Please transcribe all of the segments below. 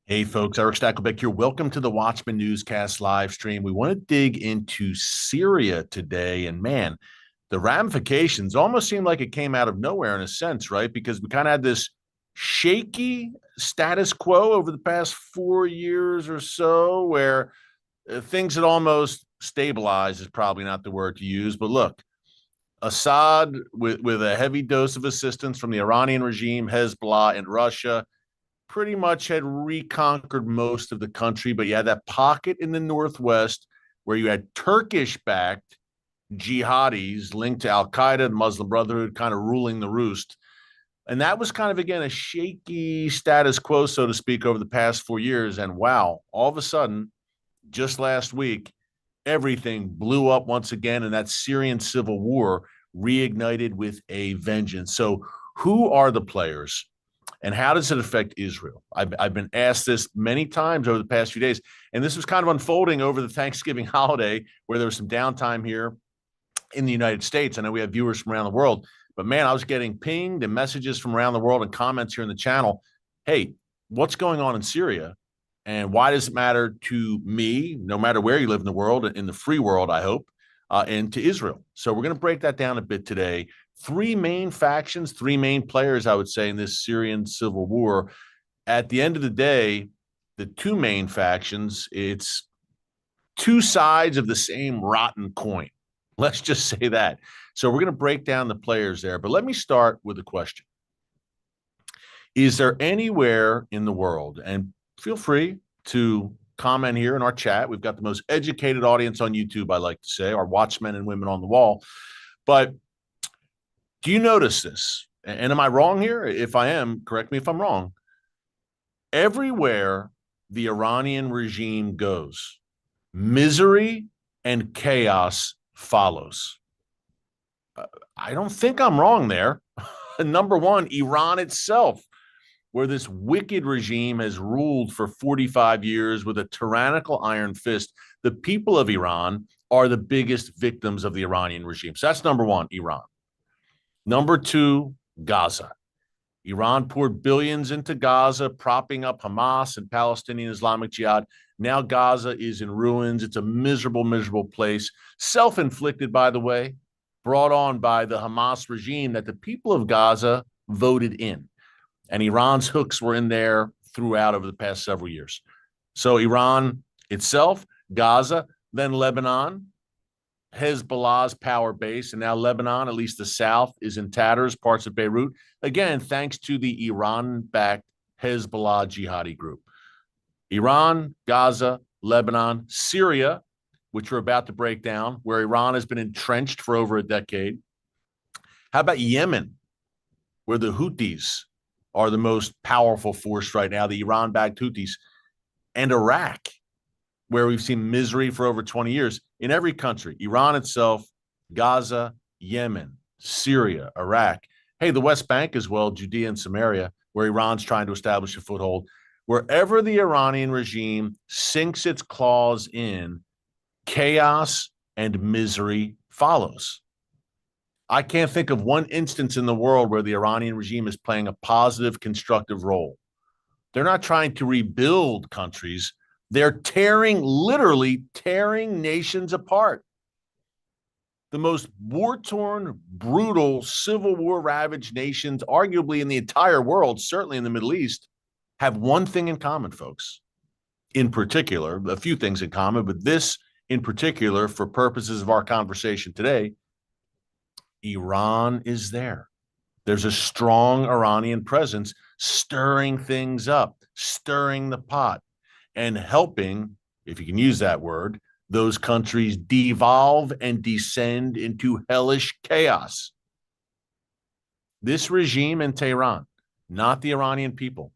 Hey folks, Erick Stakelbeck here. Welcome to the Watchman Newscast live stream. We want to dig into Syria today. And man, the ramifications almost seem like it came out of nowhere in a sense, right? Because we kind of had this shaky status quo over the past 4 years or so where things had almost stabilized, is probably not the word to use. But look, Assad, with a heavy dose of assistance from the Iranian regime, Hezbollah, and Russia, pretty much had reconquered most of the country, but you had that pocket in the northwest where you had Turkish-backed jihadis linked to Al Qaeda, the Muslim Brotherhood, kind of ruling the roost. And that was kind of, again, a shaky status quo, so to speak, over the past 4 years. And wow, all of a sudden, just last week, everything blew up once again, and that Syrian civil war reignited with a vengeance. So, who are the players? And how does it affect Israel? I've been asked this many times over the past few days, and this was kind of unfolding over the Thanksgiving holiday where there was some downtime here in the United States. I know we have viewers from around the world, but man, I was getting pinged and messages from around the world and comments here in the channel. Hey, what's going on in Syria? And why does it matter to me, no matter where you live in the world, in the free world, I hope, and to Israel? So we're going to break that down a bit today. Three main factions, three main players, I would say, in this Syrian civil war. At the end of the day, the two main factions, it's two sides of the same rotten coin. Let's just say that. So we're going to break down the players there. But let me start with a question. Is there anywhere in the world, and feel free to comment here in our chat. We've got the most educated audience on YouTube, I like to say, our watchmen and women on the wall. But do you notice this? And am I wrong here? If I am, correct me if I'm wrong. Everywhere the Iranian regime goes, misery and chaos follows. I don't think I'm wrong there. Number one, Iran itself, where this wicked regime has ruled for 45 years with a tyrannical iron fist. The people of Iran are the biggest victims of the Iranian regime. So that's number one, Iran. Number two, Gaza. Iran poured billions into Gaza, propping up Hamas and Palestinian Islamic Jihad. Now Gaza is in ruins. It's a miserable, miserable place. Self-inflicted, by the way, brought on by the Hamas regime that the people of Gaza voted in. And Iran's hooks were in there throughout over the past several years. So Iran itself, Gaza, then Lebanon, Hezbollah's power base, and now Lebanon, at least the south, is in tatters, parts of Beirut. Again, thanks to the Iran-backed Hezbollah jihadi group. Iran, Gaza, Lebanon, Syria, which we're about to break down, where Iran has been entrenched for over a decade. How about Yemen, where the Houthis are the most powerful force right now, the Iran-backed Houthis, and Iraq, where we've seen misery for over 20 years in every country, Iran itself, Gaza, Yemen, Syria, Iraq. Hey, the West Bank as well, Judea and Samaria, where Iran's trying to establish a foothold. Wherever the Iranian regime sinks its claws in, chaos and misery follows. I can't think of one instance in the world where the Iranian regime is playing a positive, constructive role. They're not trying to rebuild countries. They're literally tearing nations apart. The most war-torn, brutal, civil war-ravaged nations, arguably in the entire world, certainly in the Middle East, have one thing in common, folks. In particular, a few things in common, but this in particular, for purposes of our conversation today, Iran is there. There's a strong Iranian presence stirring things up, stirring the pot, and helping, if you can use that word, those countries devolve and descend into hellish chaos. This regime in Tehran, not the Iranian people,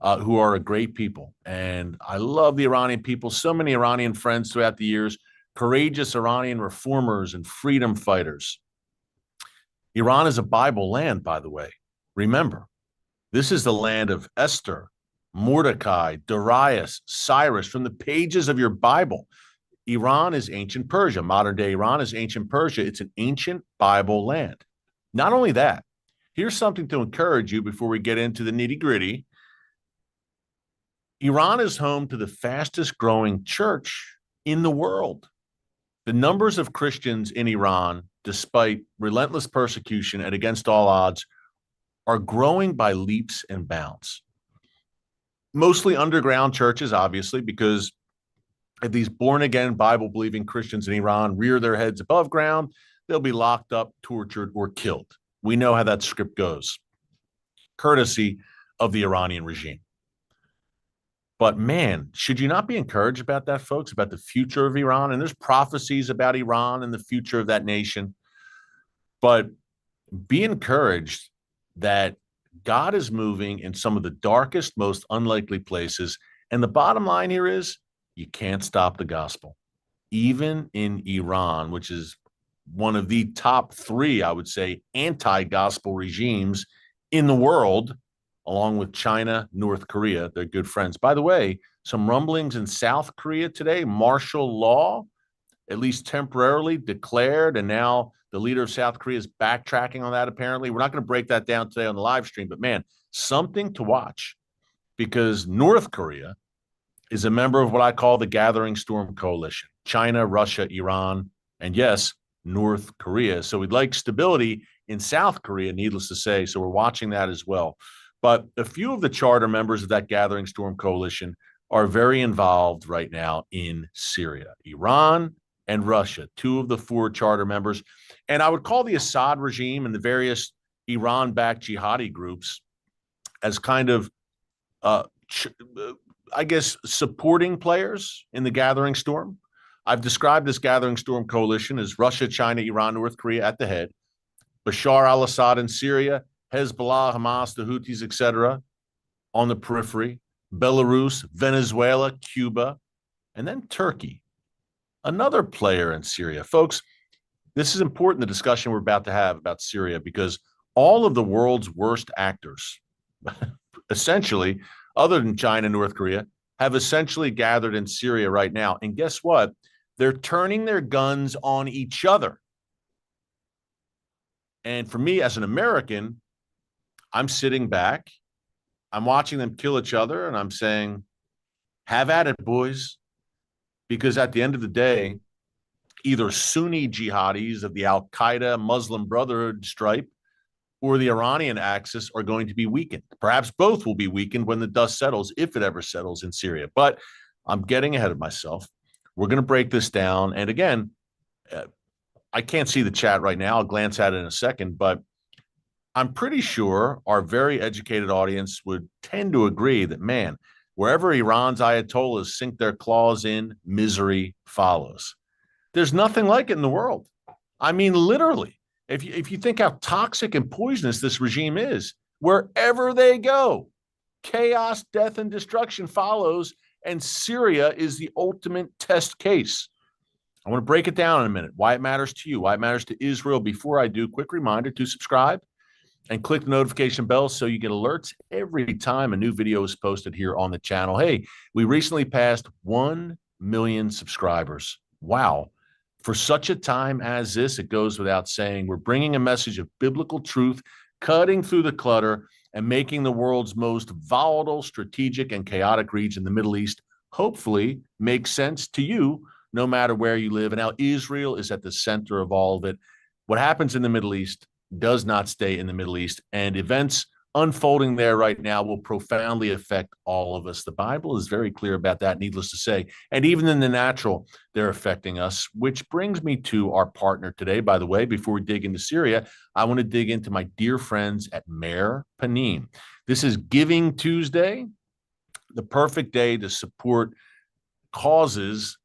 who are a great people. And I love the Iranian people. So many Iranian friends throughout the years, courageous Iranian reformers and freedom fighters. Iran is a Bible land, by the way. Remember, this is the land of Esther, Mordecai, Darius, Cyrus, from the pages of your Bible. Iran is ancient Persia. Modern day Iran is ancient Persia. It's an ancient Bible land. Not only that, here's something to encourage you before we get into the nitty gritty. Iran is home to the fastest growing church in the world. The numbers of Christians in Iran, despite relentless persecution and against all odds, are growing by leaps and bounds. Mostly underground churches, obviously, because if these born-again, Bible-believing Christians in Iran rear their heads above ground, they'll be locked up, tortured, or killed. We know how that script goes, courtesy of the Iranian regime. But man, should you not be encouraged about that, folks, about the future of Iran? And there's prophecies about Iran and the future of that nation. But be encouraged that God is moving in some of the darkest, most unlikely places. And the bottom line here is you can't stop the gospel. Even in Iran, which is one of the top three, I would say, anti-gospel regimes in the world, along with China, North Korea. They're good friends. By the way, some rumblings in South Korea today, martial law, at least temporarily declared, and now the leader of South Korea is backtracking on that, apparently. We're not going to break that down today on the live stream, but man, something to watch, because North Korea is a member of what I call the Gathering Storm Coalition: China, Russia, Iran, and yes, North Korea. So we'd like stability in South Korea, needless to say, so we're watching that as well. But a few of the charter members of that Gathering Storm Coalition are very involved right now in Syria. Iran and Russia, two of the four charter members. And I would call the Assad regime and the various Iran-backed jihadi groups as kind of, I guess, supporting players in the Gathering Storm. I've described this Gathering Storm coalition as Russia, China, Iran, North Korea at the head, Bashar al-Assad in Syria, Hezbollah, Hamas, the Houthis, etc., on the periphery, Belarus, Venezuela, Cuba, and then Turkey, another player in Syria. Folks, this is important, the discussion we're about to have about Syria, because all of the world's worst actors, essentially, other than China and North Korea, have essentially gathered in Syria right now. And guess what? They're turning their guns on each other. And for me, as an American, I'm sitting back, I'm watching them kill each other, and I'm saying, have at it, boys. Because at the end of the day, either Sunni jihadis of the Al-Qaeda, Muslim Brotherhood stripe, or the Iranian axis are going to be weakened. Perhaps both will be weakened when the dust settles, if it ever settles in Syria. But I'm getting ahead of myself. We're going to break this down. And again, I can't see the chat right now. I'll glance at it in a second, but I'm pretty sure our very educated audience would tend to agree that, man, wherever Iran's Ayatollahs sink their claws in, misery follows. There's nothing like it in the world. I mean, literally, if you think how toxic and poisonous this regime is, wherever they go, chaos, death, and destruction follows, and Syria is the ultimate test case. I want to break it down in a minute, why it matters to you, why it matters to Israel. Before I do, quick reminder to subscribe and click the notification bell so you get alerts every time a new video is posted here on the channel. Hey, we recently passed 1 million subscribers. Wow. For such a time as this, it goes without saying, we're bringing a message of biblical truth, cutting through the clutter, and making the world's most volatile, strategic, and chaotic region, the Middle East, hopefully make sense to you, no matter where you live. And now Israel is at the center of all of it. What happens in the Middle East does not stay in the Middle East, and events unfolding there right now will profoundly affect all of us. The Bible is very clear about that, needless to say. And even in the natural, they're affecting us, which brings me to our partner today. By the way, before we dig into Syria, I want to dig into my dear friends at Mer Panim. This is Giving Tuesday, the perfect day to support causes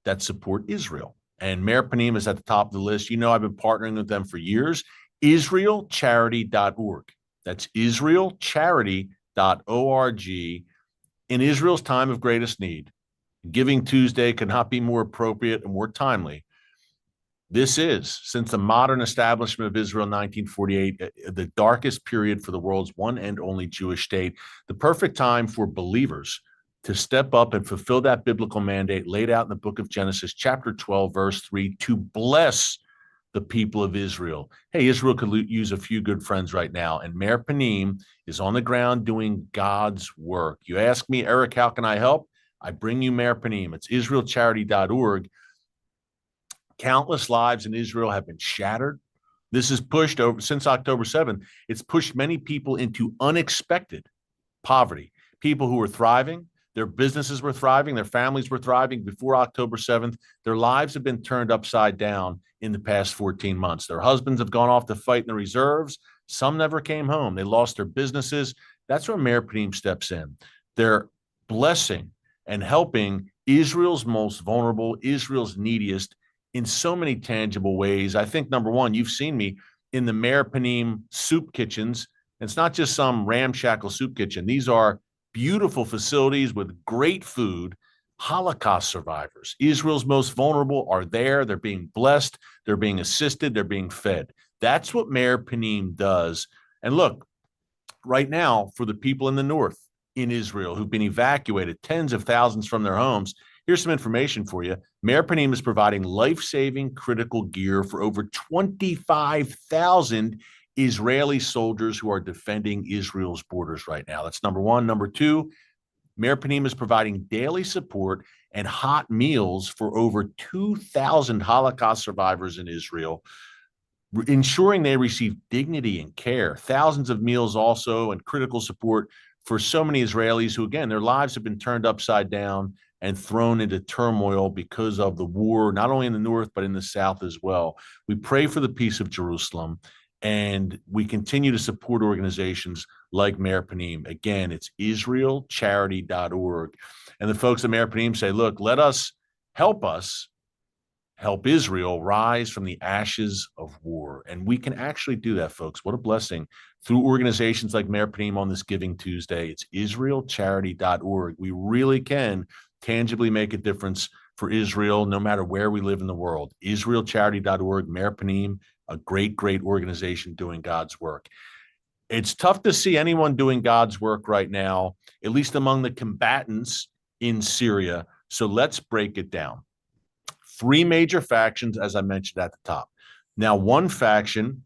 that support Israel. And Mer Panim is at the top of the list. You know, I've been partnering with them for years. IsraelCharity.org. That's IsraelCharity.org. In Israel's time of greatest need, Giving Tuesday could not be more appropriate and more timely. This is, since the modern establishment of Israel in 1948, the darkest period for the world's one and only Jewish state, the perfect time for believers to step up and fulfill that biblical mandate laid out in the book of Genesis, chapter 12, verse 3, to bless the people of Israel. Hey, Israel could use a few good friends right now. And Mayor Panim is on the ground doing God's work. You ask me, Eric, how can I help? I bring you Mayor Panim. It's israelcharity.org. Countless lives in Israel have been shattered. This has pushed over since October 7th. It's pushed many people into unexpected poverty. People who were thriving, their businesses were thriving, their families were thriving before October 7th. Their lives have been turned upside down in the past 14 months. Their husbands have gone off to fight in the reserves. Some never came home. They lost their businesses. That's where Mayor Panim steps in. They're blessing and helping Israel's most vulnerable, Israel's neediest in so many tangible ways. I think, number one, you've seen me in the Mayor Panim soup kitchens. It's not just some ramshackle soup kitchen. These are beautiful facilities with great food. Holocaust survivors, Israel's most vulnerable, are there. They're being blessed. They're being assisted. They're being fed. That's what Mayor Panim does. And look, right now, for the people in the north in Israel who've been evacuated, tens of thousands from their homes, here's some information for you. Mayor Panim is providing life-saving critical gear for over 25,000 Israeli soldiers who are defending Israel's borders right now. That's number one. Number two, Mayor Panim is providing daily support and hot meals for over 2,000 Holocaust survivors in Israel, ensuring they receive dignity and care. Thousands of meals also and critical support for so many Israelis who, again, their lives have been turned upside down and thrown into turmoil because of the war, not only in the north, but in the south as well. We pray for the peace of Jerusalem, and we continue to support organizations like Mayor Panim. Again, it's israelcharity.org. And the folks at Mayor Panim say, look, let us help Israel rise from the ashes of war. And we can actually do that, folks. What a blessing. Through organizations like Mayor Panim on this Giving Tuesday. It's israelcharity.org. We really can tangibly make a difference for Israel, no matter where we live in the world. israelcharity.org, Mayor Panim, a great, great organization doing God's work. It's tough to see anyone doing God's work right now, at least among the combatants in Syria. So let's break it down. Three major factions, as I mentioned at the top. Now, one faction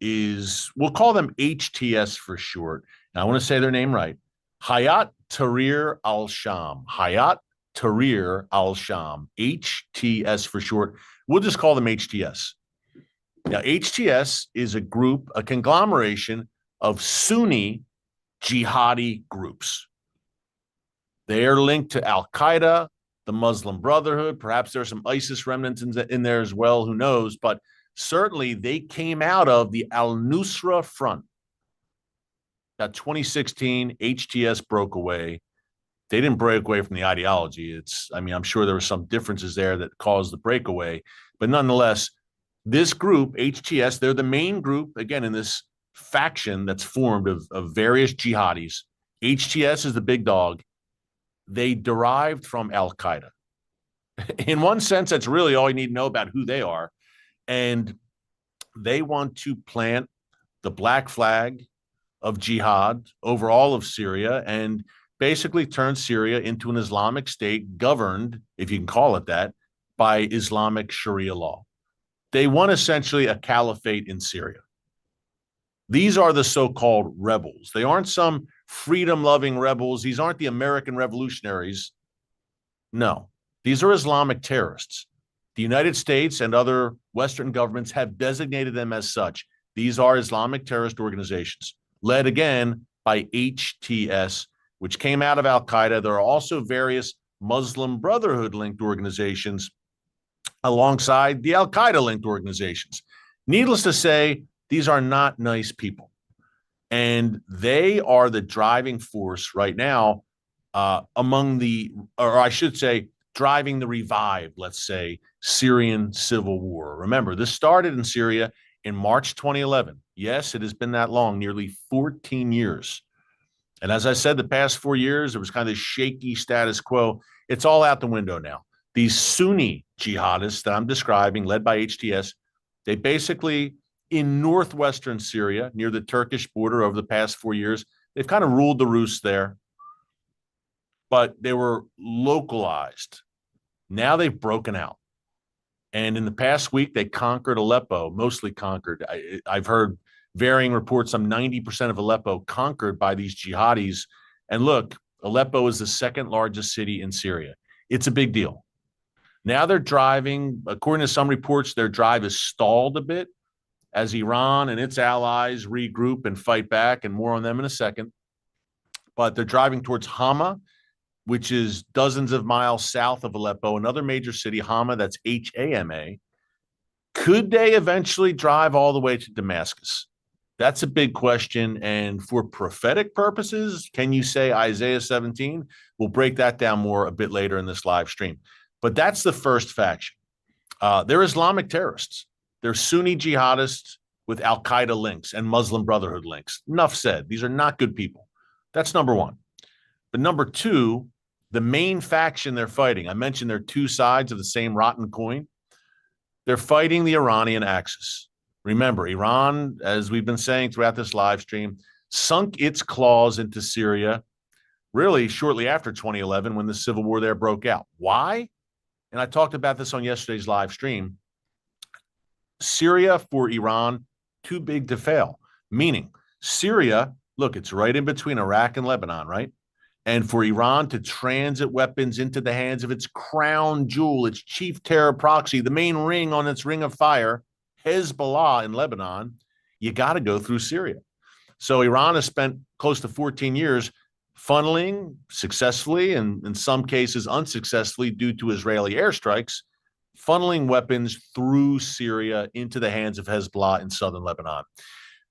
is, we'll call them HTS for short. Now, I want to say their name right. Hayat Tahrir al-Sham. Hayat Tahrir al-Sham. HTS for short. We'll just call them HTS. Now, HTS is a group, a conglomeration of Sunni jihadi groups. They are linked to Al-Qaeda, the Muslim Brotherhood. Perhaps there's some ISIS remnants in there as well. Who knows? But certainly they came out of the Al-Nusra Front. About 2016, HTS broke away. They didn't break away from the ideology. I'm sure there were some differences there that caused the breakaway. But nonetheless, this group, HTS, they're the main group, again, in this faction that's formed of various jihadis. HTS is the big dog. They derived from Al-Qaeda. In one sense, that's really all you need to know about who they are. And they want to plant the black flag of jihad over all of Syria and basically turn Syria into an Islamic state governed, if you can call it that, by Islamic Sharia law. They want essentially a caliphate in Syria. These are the so-called rebels. They aren't some freedom-loving rebels. These aren't the American revolutionaries. No, these are Islamic terrorists. The United States and other Western governments have designated them as such. These are Islamic terrorist organizations, led again by HTS, which came out of Al-Qaeda. There are also various Muslim Brotherhood-linked organizations alongside the Al-Qaeda-linked organizations. Needless to say, these are not nice people. And they are the driving force right now driving the revived, let's say, Syrian civil war. Remember, this started in Syria in March 2011. Yes, it has been that long, nearly 14 years. And as I said, the past 4 years, it was kind of shaky status quo. It's all out the window now. These Sunni jihadists that I'm describing, led by HTS, they basically, in northwestern Syria, near the Turkish border over the past 4 years, they've kind of ruled the roost there, but they were localized. Now they've broken out. And in the past week, they conquered Aleppo, mostly conquered. I've heard varying reports, some 90% of Aleppo conquered by these jihadis. And look, Aleppo is the second largest city in Syria. It's a big deal. Now they're driving, according to some reports, their drive is stalled a bit as Iran and its allies regroup and fight back, and more on them in a second. But they're driving towards Hama, which is dozens of miles south of Aleppo, another major city, Hama, that's Hama. Could they eventually drive all the way to Damascus? That's a big question. And for prophetic purposes, can you say Isaiah 17? We'll break that down more a bit later in this live stream. But that's the first faction. They're Islamic terrorists. They're Sunni jihadists with Al-Qaeda links and Muslim Brotherhood links. Enough said. These are not good people. That's number one. But number two, the main faction they're fighting, I mentioned they're two sides of the same rotten coin. They're fighting the Iranian axis. Remember, Iran, as we've been saying throughout this live stream, sunk its claws into Syria really shortly after 2011 when the civil war there broke out. Why? And I talked about this on yesterday's live stream. Syria for Iran, too big to fail. Meaning, Syria, look, it's right in between Iraq and Lebanon, right? And for Iran to transit weapons into the hands of its crown jewel, its chief terror proxy, the main ring on its ring of fire, Hezbollah in Lebanon, you got to go through Syria. So Iran has spent close to 14 years funneling successfully and in some cases unsuccessfully due to Israeli airstrikes, funneling weapons through Syria into the hands of Hezbollah in southern Lebanon.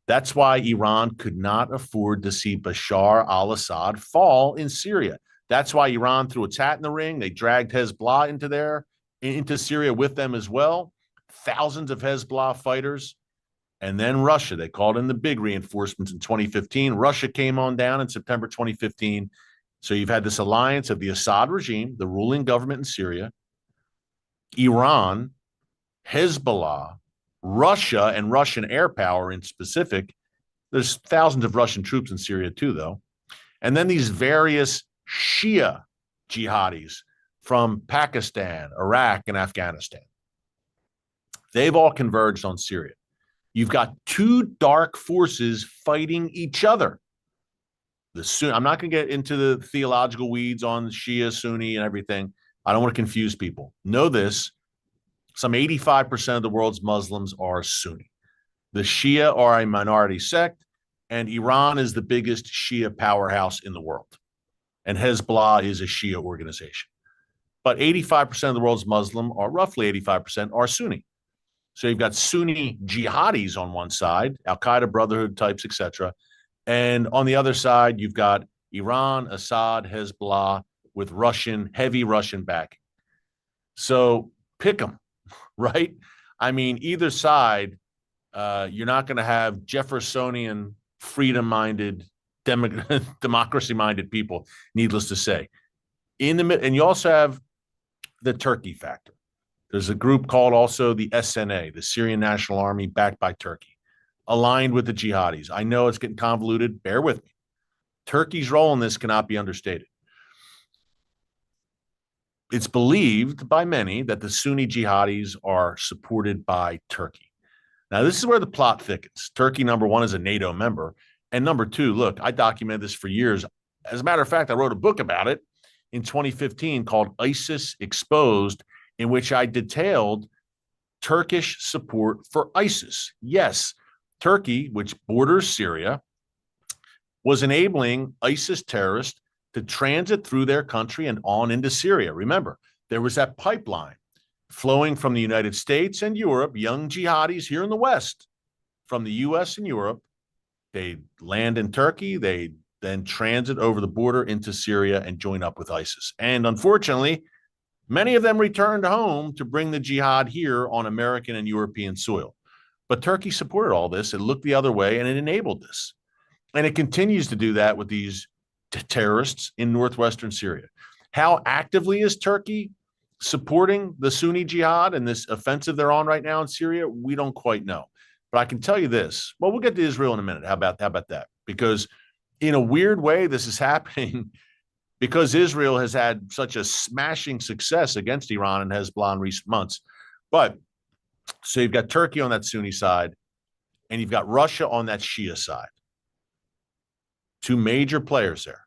That's why Iran could not afford to see Bashar al-Assad fall in Syria. That's why Iran threw its hat in the ring. They dragged Hezbollah into Syria with them as well. Thousands of Hezbollah fighters. And then Russia. They called in the big reinforcements in 2015. Russia came on down in September 2015. So you've had this alliance of the Assad regime, the ruling government in Syria, Iran, Hezbollah, Russia, and Russian air power in specific. There's thousands of Russian troops in Syria too, though. And then these various Shia jihadis from Pakistan, Iraq, and Afghanistan. They've all converged on Syria. You've got two dark forces fighting each other. I'm not going to get into the theological weeds on Shia, Sunni, and everything. I don't want to confuse people. Know this. Some 85% of the world's Muslims are Sunni. The Shia are a minority sect, and Iran is the biggest Shia powerhouse in the world. And Hezbollah is a Shia organization. But 85% of the world's Muslim, or roughly 85%, are Sunni. So you've got Sunni jihadis on one side, Al-Qaeda Brotherhood types, etc. And on the other side, you've got Iran, Assad, Hezbollah with heavy Russian backing. So pick them, right? I mean, either side, you're not going to have Jeffersonian, freedom-minded, democracy-minded people, needless to say. And you also have the Turkey factor. There's a group called also the SNA, the Syrian National Army, backed by Turkey, aligned with the jihadis. I know it's getting convoluted. Bear with me. Turkey's role in this cannot be understated. It's believed by many that the Sunni jihadis are supported by Turkey. Now, this is where the plot thickens. Turkey, number one, is a NATO member. And number two, look, I documented this for years. As a matter of fact, I wrote a book about it in 2015 called ISIS Exposed, in which I detailed Turkish support for ISIS. Yes, Turkey, which borders Syria, was enabling ISIS terrorists to transit through their country and on into Syria. Remember, there was that pipeline flowing from the United States and Europe, young jihadis here in the West, from the US and Europe. They land in Turkey, they then transit over the border into Syria and join up with ISIS. And unfortunately, many of them returned home to bring the jihad here on American and European soil. But Turkey supported all this. It looked the other way, and it enabled this. And it continues to do that with these terrorists in northwestern Syria. How actively is Turkey supporting the Sunni jihad and this offensive they're on right now in Syria? We don't quite know. But I can tell you this. Well, we'll get to Israel in a minute. How about that? Because in a weird way, this is happening because Israel has had such a smashing success against Iran and Hezbollah in recent months. But so you've got Turkey on that Sunni side, and you've got Russia on that Shia side. Two major players there.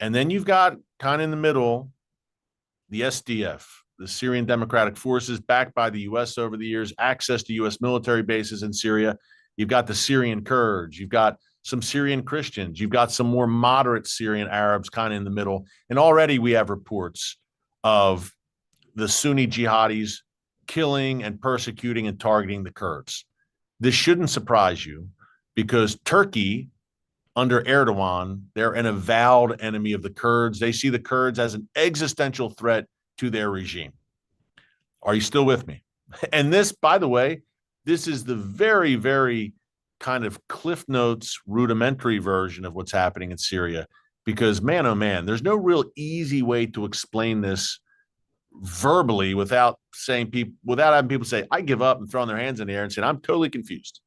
And then you've got kind of in the middle, the SDF, the Syrian Democratic Forces, backed by the U.S. over the years, access to U.S. military bases in Syria. You've got the Syrian Kurds. You've got some Syrian Christians. You've got some more moderate Syrian Arabs kind of in the middle. And already we have reports of the Sunni jihadis killing and persecuting and targeting the Kurds. This shouldn't surprise you because Turkey, under Erdogan, they're an avowed enemy of the Kurds. They see the Kurds as an existential threat to their regime. Are you still with me? And this, by the way, this is the very, very kind of Cliff Notes rudimentary version of what's happening in Syria. Because, man, oh, man, there's no real easy way to explain this verbally without having people say, I give up and throwing their hands in the air and saying, I'm totally confused.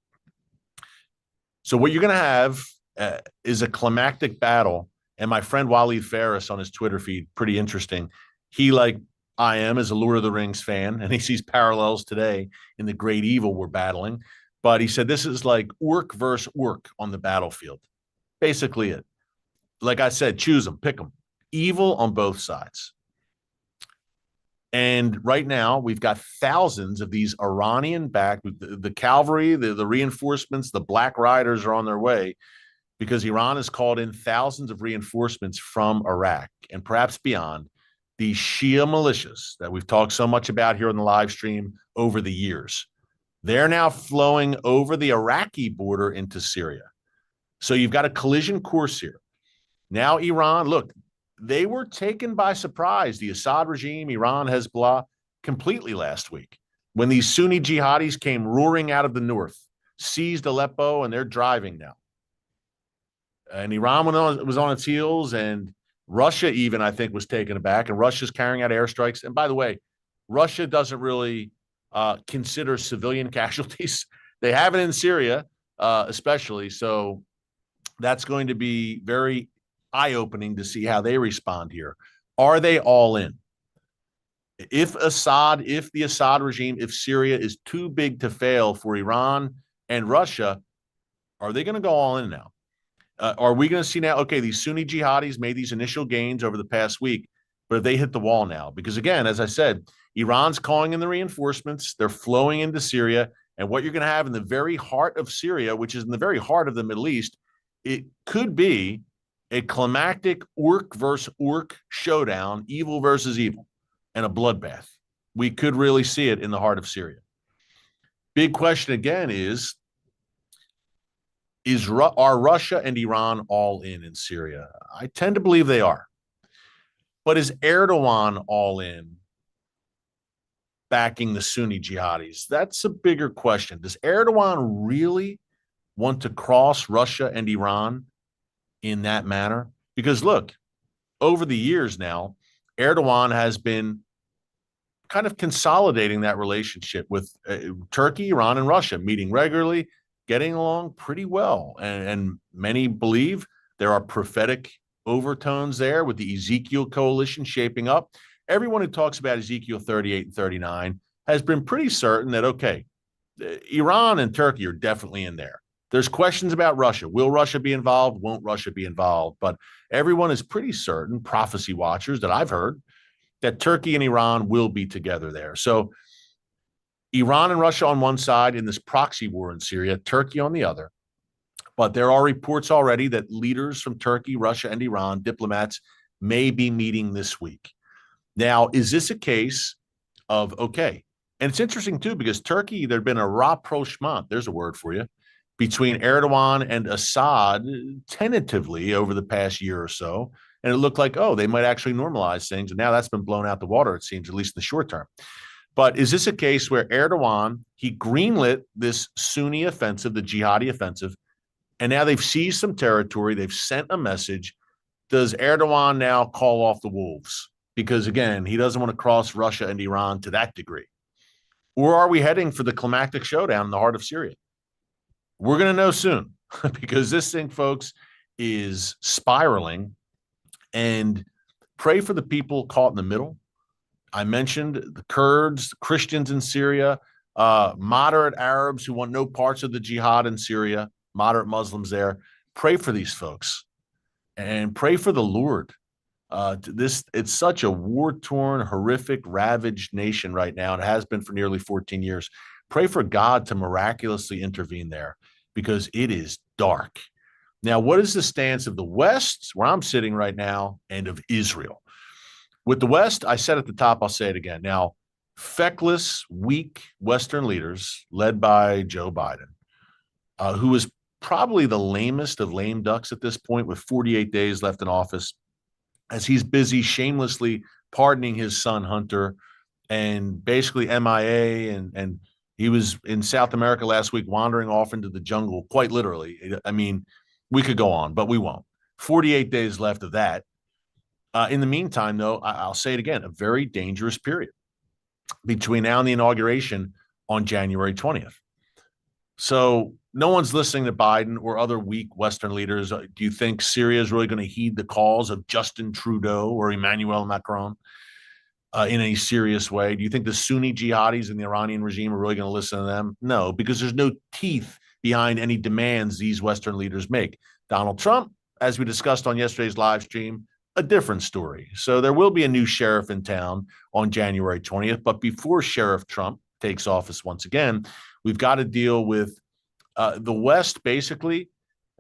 So what you're going to have is a climactic battle. And my friend Waleed Faris on his Twitter feed, pretty interesting. He, like I am, is a Lord of the Rings fan, and he sees parallels today in the great evil we're battling. But he said this is like Urk versus Urk on the battlefield. Basically it. Like I said, choose them, pick them. Evil on both sides. And right now, we've got thousands of these Iranian-backed, the cavalry, the reinforcements, the Black Riders are on their way because Iran has called in thousands of reinforcements from Iraq and perhaps beyond, these Shia militias that we've talked so much about here on the live stream over the years. They're now flowing over the Iraqi border into Syria. So you've got a collision course here. Now Iran, look, they were taken by surprise, the Assad regime, Iran, Hezbollah, completely last week when these Sunni jihadis came roaring out of the north, seized Aleppo, and they're driving now. And Iran was on its heels, and Russia even, I think, was taken aback, and Russia's carrying out airstrikes. And by the way, Russia doesn't really consider civilian casualties. They have it in Syria, especially. So that's going to be very eye-opening to see how they respond here. Are they all in? If the Assad regime, if Syria is too big to fail for Iran and Russia, are they going to go all in now? Are we going to see now, okay, these Sunni jihadis made these initial gains over the past week, but have they hit the wall now? Because again, as I said, Iran's calling in the reinforcements. They're flowing into Syria. And what you're going to have in the very heart of Syria, which is in the very heart of the Middle East, it could be a climactic Urk versus Urk showdown, evil versus evil, and a bloodbath. We could really see it in the heart of Syria. Big question again are Russia and Iran all in Syria? I tend to believe they are. But is Erdogan all in backing the Sunni jihadis? That's a bigger question. Does Erdogan really want to cross Russia and Iran in that manner? Because look, over the years now, Erdogan has been kind of consolidating that relationship with Turkey, Iran, and Russia, meeting regularly, getting along pretty well. And many believe there are prophetic overtones there with the Ezekiel coalition shaping up. Everyone who talks about Ezekiel 38 and 39 has been pretty certain that, okay, Iran and Turkey are definitely in there. There's questions about Russia. Will Russia be involved? Won't Russia be involved? But everyone is pretty certain, prophecy watchers that I've heard, that Turkey and Iran will be together there. So Iran and Russia on one side in this proxy war in Syria, Turkey on the other. But there are reports already that leaders from Turkey, Russia, and Iran, diplomats, may be meeting this week. Now, is this a case of, okay, and it's interesting too, because Turkey, there'd been a rapprochement, there's a word for you, between Erdogan and Assad tentatively over the past year or so. And it looked like, oh, they might actually normalize things. And now that's been blown out the water, it seems, at least in the short term. But is this a case where Erdogan, he greenlit this Sunni offensive, the jihadi offensive, and now they've seized some territory, they've sent a message. Does Erdogan now call off the wolves? Because again, he doesn't want to cross Russia and Iran to that degree. Or are we heading for the climactic showdown in the heart of Syria? We're going to know soon because this thing, folks, is spiraling. And pray for the people caught in the middle. I mentioned the Kurds, Christians in Syria, moderate Arabs who want no parts of the jihad in Syria, moderate Muslims there. Pray for these folks and pray for the Lord. It's such a war-torn, horrific, ravaged nation right now. It has been for nearly 14 years. Pray for God to miraculously intervene there because it is dark. Now, what is the stance of the West, where I'm sitting right now, and of Israel? With the West, I said at the top, I'll say it again. Now, feckless, weak Western leaders led by Joe Biden, who is probably the lamest of lame ducks at this point with 48 days left in office, as he's busy shamelessly pardoning his son, Hunter, and basically MIA. And he was in South America last week, wandering off into the jungle, quite literally. I mean, we could go on, but we won't. 48 days left of that. In the meantime, though, I'll say it again, a very dangerous period between now and the inauguration on January 20th. So no one's listening to Biden or other weak Western leaders. Do you think Syria is really going to heed the calls of Justin Trudeau or Emmanuel Macron in a serious way? Do you think the Sunni jihadis in the Iranian regime are really going to listen to them? No, because there's no teeth behind any demands these Western leaders make. Donald Trump, as we discussed on yesterday's live stream, a different story. So there will be a new sheriff in town on January 20th. But before Sheriff Trump takes office once again, we've got to deal with the West basically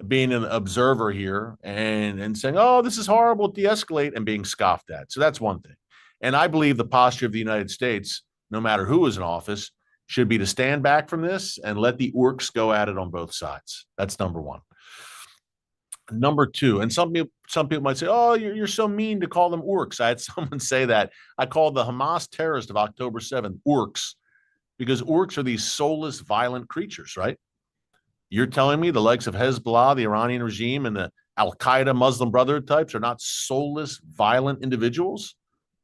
being an observer here and saying, oh, this is horrible, de-escalate, and being scoffed at. So that's one thing. And I believe the posture of the United States, no matter who is in office, should be to stand back from this and let the orcs go at it on both sides. That's number one. Number two, and some people might say, oh, you're so mean to call them orcs. I had someone say that. I called the Hamas terrorist of October 7th orcs because orcs are these soulless, violent creatures, right? You're telling me the likes of Hezbollah, the Iranian regime, and the Al-Qaeda Muslim Brotherhood types are not soulless, violent individuals?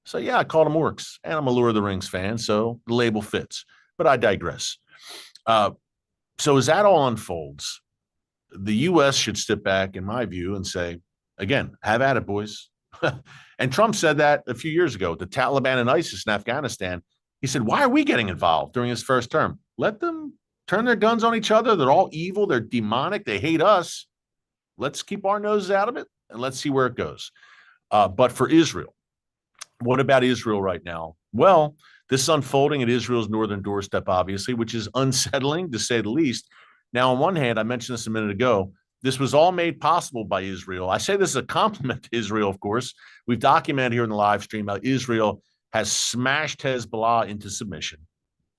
So yeah, I called them orcs, and I'm a Lord of the Rings fan, so the label fits. But I digress. So as that all unfolds, the U.S. should step back, in my view, and say, again, have at it, boys. And Trump said that a few years ago, the Taliban and ISIS in Afghanistan. He said, why are we getting involved during his first term? Let them turn their guns on each other. They're all evil. They're demonic. They hate us. Let's keep our noses out of it, and let's see where it goes. But for Israel, what about Israel right now? Well, this is unfolding at Israel's northern doorstep, obviously, which is unsettling, to say the least. Now, on one hand, I mentioned this a minute ago, this was all made possible by Israel. I say this is a compliment to Israel, of course. We've documented here in the live stream how Israel has smashed Hezbollah into submission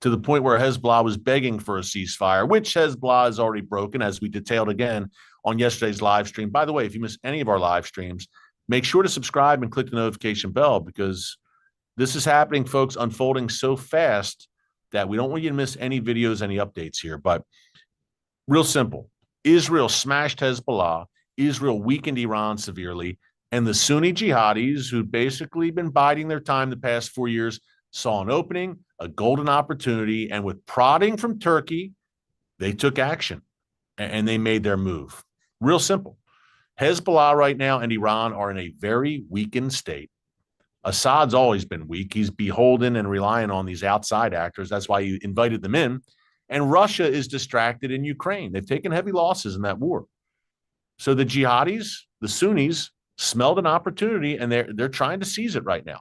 to the point where Hezbollah was begging for a ceasefire, which Hezbollah has already broken, as we detailed again on yesterday's live stream. By the way, if you miss any of our live streams, make sure to subscribe and click the notification bell because this is happening, folks, unfolding so fast that we don't want you to miss any videos, any updates here. But real simple. Israel smashed Hezbollah. Israel weakened Iran severely. And the Sunni jihadis, who'd basically been biding their time the past 4 years, saw an opening, a golden opportunity. And with prodding from Turkey, they took action and they made their move. Real simple. Hezbollah right now and Iran are in a very weakened state. Assad's always been weak. He's beholden and relying on these outside actors. That's why he invited them in. And Russia is distracted in Ukraine. They've taken heavy losses in that war. So the jihadis, the Sunnis, smelled an opportunity, and they're trying to seize it right now.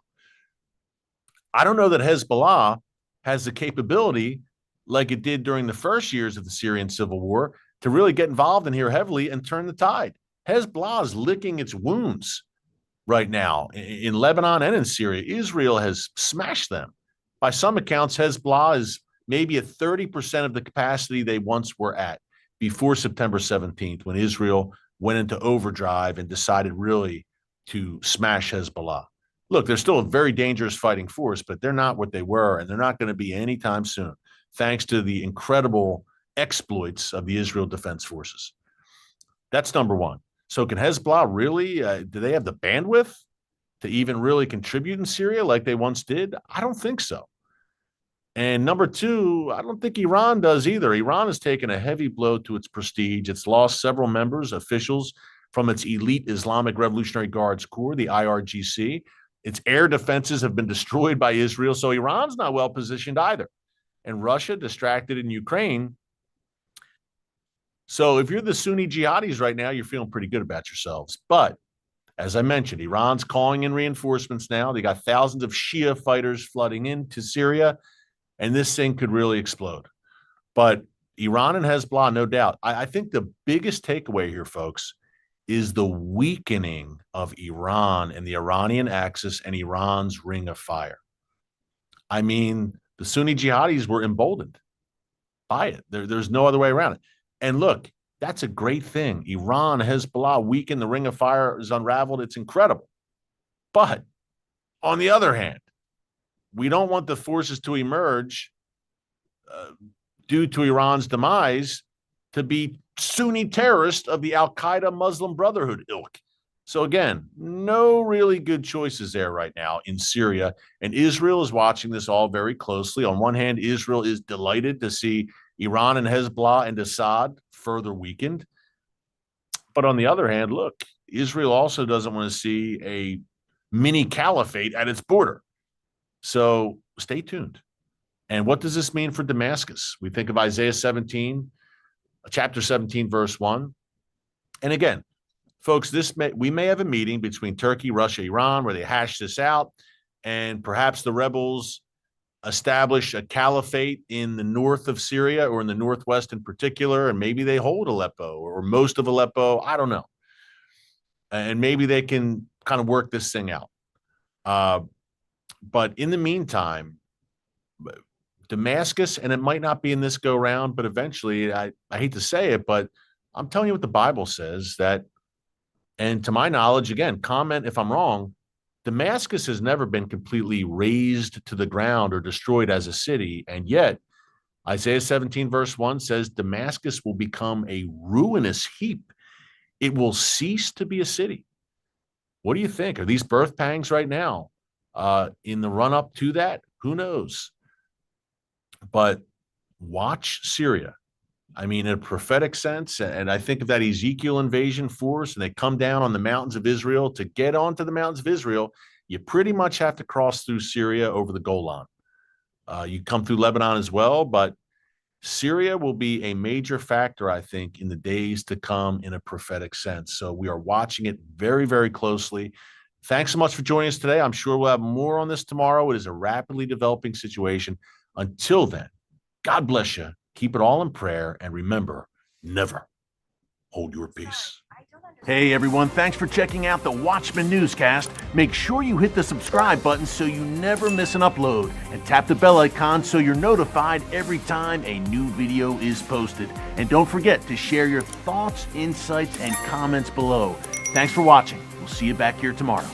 I don't know that Hezbollah has the capability, like it did during the first years of the Syrian civil war, to really get involved in here heavily and turn the tide. Hezbollah is licking its wounds right now in Lebanon and in Syria. Israel has smashed them. By some accounts, Hezbollah is maybe at 30% of the capacity they once were at before September 17th, when Israel went into overdrive and decided really to smash Hezbollah. Look, they're still a very dangerous fighting force, but they're not what they were, and they're not going to be anytime soon, thanks to the incredible exploits of the Israel Defense Forces. That's number one. So can Hezbollah really, do they have the bandwidth to even really contribute in Syria like they once did? I don't think so. And number two, I don't think Iran does either. Iran has taken a heavy blow to its prestige. It's lost several members, officials from its elite Islamic Revolutionary Guards Corps, the IRGC. Its air defenses have been destroyed by Israel, so Iran's not well positioned either. And Russia distracted in Ukraine. So if you're the Sunni jihadis right now, you're feeling pretty good about yourselves. But as I mentioned, Iran's calling in reinforcements now. They got thousands of Shia fighters flooding into Syria, and this thing could really explode. But Iran and Hezbollah, no doubt. I think the biggest takeaway here, folks, is the weakening of Iran and the Iranian axis and Iran's ring of fire. I mean, the Sunni jihadis were emboldened by it. There's no other way around it. And look, that's a great thing. Iran, Hezbollah, weakened, the ring of fire is unraveled. It's incredible. But on the other hand, we don't want the forces to emerge due to Iran's demise to be Sunni terrorists of the Al-Qaeda Muslim Brotherhood ilk. So again, no really good choices there right now in Syria. And Israel is watching this all very closely. On one hand, Israel is delighted to see Iran and Hezbollah and Assad further weakened. But on the other hand, look, Israel also doesn't want to see a mini caliphate at its border. So stay tuned. And what does this mean for Damascus? We think of Isaiah 17, chapter 17, verse 1. And again, folks, we may have a meeting between Turkey, Russia, Iran, where they hash this out, and perhaps the rebels establish a caliphate in the north of Syria or in the northwest in particular, and maybe they hold Aleppo or most of Aleppo. I don't know. And maybe they can kind of work this thing out. But in the meantime, Damascus, and it might not be in this go round, but eventually, I hate to say it, but I'm telling you what the Bible says that, and to my knowledge, again, comment if I'm wrong, Damascus has never been completely razed to the ground or destroyed as a city. And yet Isaiah 17 verse 1 says Damascus will become a ruinous heap. It will cease to be a city. What do you think? Are these birth pangs right now in the run up to that? Who knows? But watch Syria. I mean, in a prophetic sense, and I think of that Ezekiel invasion force, and they come down on the mountains of Israel. To get onto the mountains of Israel, you pretty much have to cross through Syria over the Golan. You come through Lebanon as well, but Syria will be a major factor, I think, in the days to come in a prophetic sense. So we are watching it very, very closely. Thanks so much for joining us today. I'm sure we'll have more on this tomorrow. It is a rapidly developing situation. Until then, God bless you. Keep it all in prayer, and remember, never hold your peace. Hey everyone, thanks for checking out the Watchman Newscast. Make sure you hit the subscribe button so you never miss an upload, and tap the bell icon so you're notified every time a new video is posted. And don't forget to share your thoughts, insights, and comments below. Thanks for watching. We'll see you back here tomorrow.